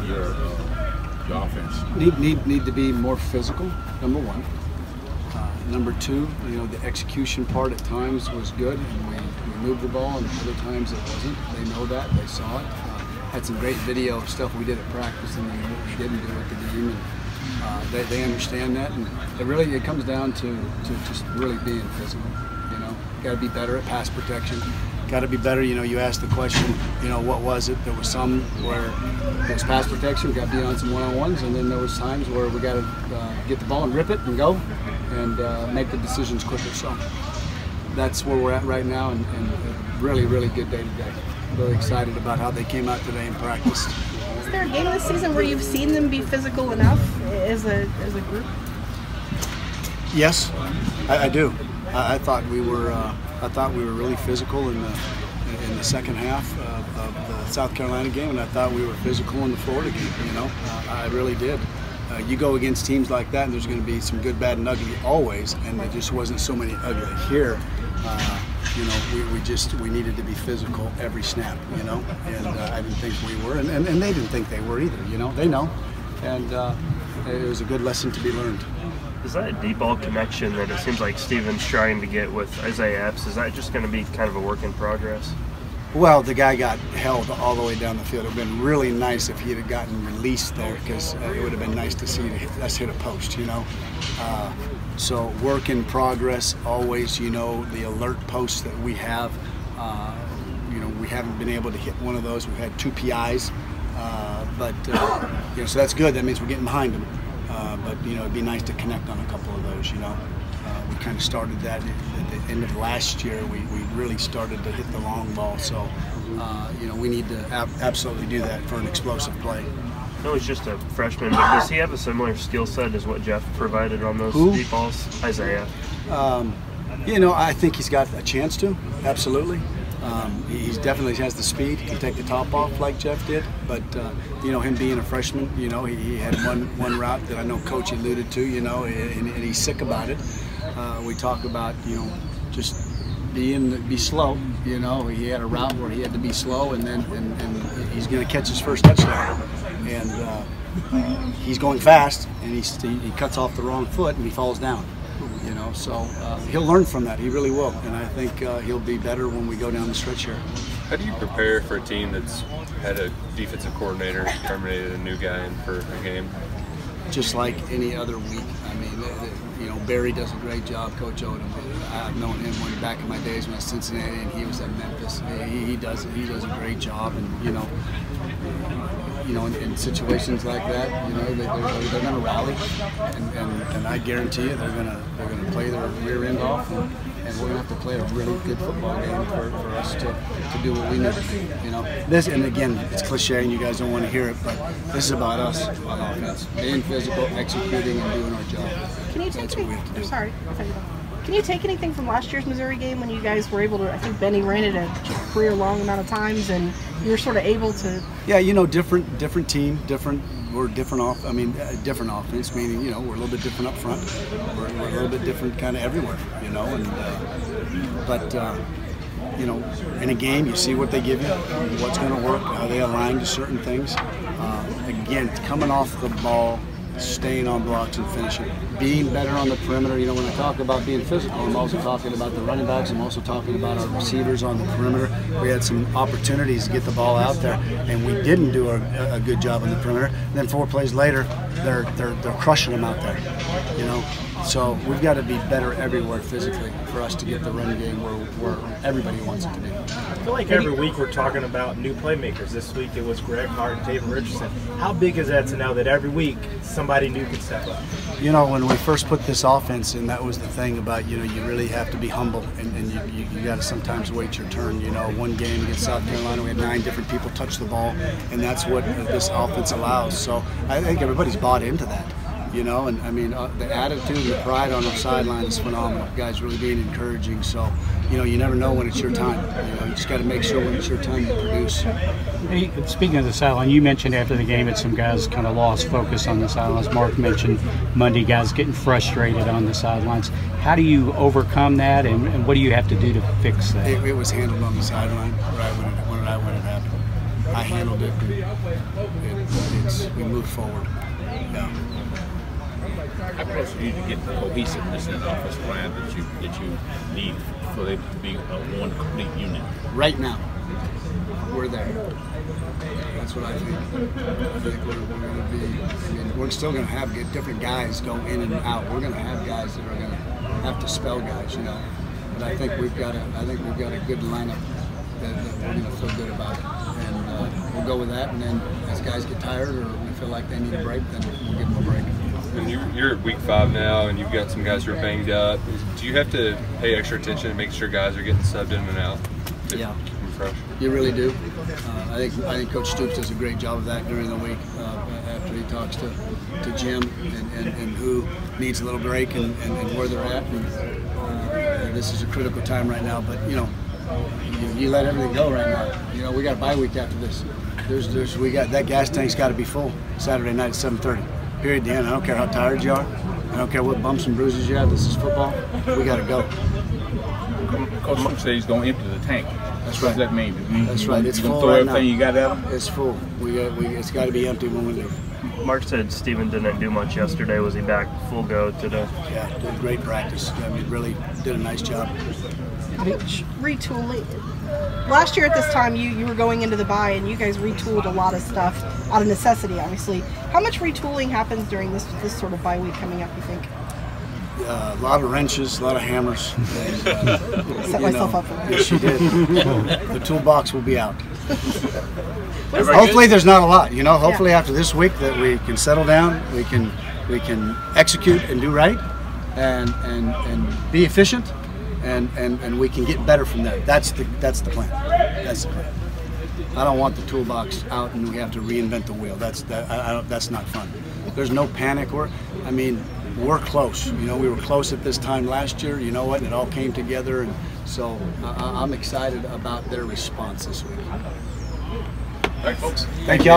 your offense? Need to be more physical, number one. Number two, the execution part at times was good, and we moved the ball, and other times it wasn't. They know that, they saw it. Had some great video stuff we did at practice, and then what we didn't do at the game, and they understand that, and it comes down to just really being physical. Got to be better at pass protection. Got to be better. You asked the question. What was it? There was some where it was pass protection. We got to be on some one-on-ones, and then there was times where we got to get the ball and rip it and go, and make the decisions quicker. So that's where we're at right now, and really good day today. Really excited about how they came out today and practiced. Is there a game this season where you've seen them be physical enough as a group? Yes, I do. I thought we were really physical in the second half of the South Carolina game, and I thought we were physical in the Florida game. I really did. You go against teams like that, and there's going to be some good, bad, and ugly always, and there just wasn't so many ugly here. We needed to be physical every snap, and I didn't think we were, and they didn't think they were either. They know, and it was a good lesson to be learned. Is that a deep ball connection that it seems like Steven's trying to get with Isaiah Epps? Is that just going to be kind of a work in progress? Well, the guy got held all the way down the field. It would have been really nice if he had gotten released there, because it would have been nice to see us hit a post, So work in progress always, the alert posts that we have, we haven't been able to hit one of those. We've had 2 PIs, so that's good. That means we're getting behind them. But it'd be nice to connect on a couple of those. We kind of started that at the end of last year. We really started to hit the long ball. So we need to absolutely do that for an explosive play. I know he's just a freshman, but does he have a similar skill set as what Jeff provided on those deep balls? Isaiah. I think he's got a chance to. Absolutely. He definitely has the speed. He can take the top off like Jeff did. But him being a freshman, he had one route that I know Coach alluded to, and he's sick about it. We talk about just be slow. He had a route where he had to be slow, and he's going to catch his first touchdown. And he's going fast, and he cuts off the wrong foot and he falls down. So he'll learn from that. He really will, and I think he'll be better when we go down the stretch here. How do you prepare for a team that's had a defensive coordinator, terminated a new guy in for a game? Just like any other week. I mean, Barry does a great job, Coach Odom. I've known him back in my days when I was at Cincinnati and he was at Memphis. He does a great job, and in situations like that, they're going to rally, and I guarantee you they're going to play their rear end off, and we're going to have to play a really good football game for us to do what we need to do. This, and again, it's cliche, and you guys don't want to hear it, but this is about us on offense, being physical, executing, and doing our job. Can you take anything? Sorry. Can you take anything from last year's Missouri game when you guys were able to? I think Benny ran it a career-long amount of times, and you were sort of able to. Yeah, different team, different different offense. Meaning, we're a little bit different up front. We're a little bit different kind of everywhere, in a game, you see what they give you, what's going to work, how they align to certain things. Again, coming off the ball, staying on blocks and finishing, being better on the perimeter. When I talk about being physical, I'm also talking about the running backs. I'm also talking about our receivers on the perimeter. We had some opportunities to get the ball out there, and we didn't do a good job on the perimeter. And then 4 plays later, they're crushing them out there. So we've got to be better everywhere physically for us to get the run game where everybody wants it to be. I feel like every week we're talking about new playmakers. This week it was Greg Hart and Taven Richardson. How big is that to know that every week somebody new can step up? When we first put this offense in, that was the thing about, you really have to be humble, and you got to sometimes wait your turn. One game against South Carolina, we had 9 different people touch the ball, and that's what this offense allows. So I think everybody's bought into that. And I mean, the attitude and the pride on our sideline is phenomenal. Guys really being encouraging. So, you never know when it's your time. You just got to make sure when it's your time to produce. Hey, speaking of the sideline, you mentioned after the game that some guys kind of lost focus on the sidelines. Mark mentioned Monday guys getting frustrated on the sidelines. How do you overcome that, and what do you have to do to fix that? It was handled on the sideline right when it happened. I handled it. It's we moved forward. Yeah. How close are you to get the cohesiveness in the offensive line that you need for them to be one complete unit? Right now, we're there. That's what I think. I think we're going to be. I mean, we're still going to have different guys go in and out. We're going to have guys that are going to have to spell guys, you know. But I think we've got a good lineup that we're going to feel good about it, and we'll go with that. And then as guys get tired or we feel like they need a break, then we'll give them a break. And you're at week 5 now, and you've got some guys who are banged up. Do you have to pay extra attention to make sure guys are getting subbed in and out? Yeah, keep them fresh. You really do. I think Coach Stoops does a great job of that during the week after he talks to Jim and who needs a little break and where they're at. And this is a critical time right now, but you know, you let everything go right now. You know, we got a bye week after this. We got that gas tank's got to be full Saturday night at 7:30. Period. The end. I don't care how tired you are. I don't care what bumps and bruises you have. This is football. We got to go. Coach Stoops said he's going to empty the tank. That's What right. does that mean? That's right. It's you full throw right everything now. you got at him? It's full. It's got to be empty when we leave. Mark said Steven didn't do much yesterday. Was he back full go today? Yeah, did great practice. I mean, really did a nice job. Retooling. Last year at this time, you were going into the bye, and you guys retooled a lot of stuff out of necessity, obviously. How much retooling happens during this sort of bye week coming up, you think? A lot of wrenches, a lot of hammers. Set myself up for that. Yes, you did. The toolbox will be out. Hopefully there's not a lot, you know. Hopefully after this week that we can settle down, we can execute and do right and be efficient and we can get better from there. That's the plan. That's the plan. I don't want the toolbox out and we have to reinvent the wheel. That's not fun. There's no panic. We're close. You know, we were close at this time last year. You know what? It all came together, and so I'm excited about their response this week. All right, folks. Thank y'all.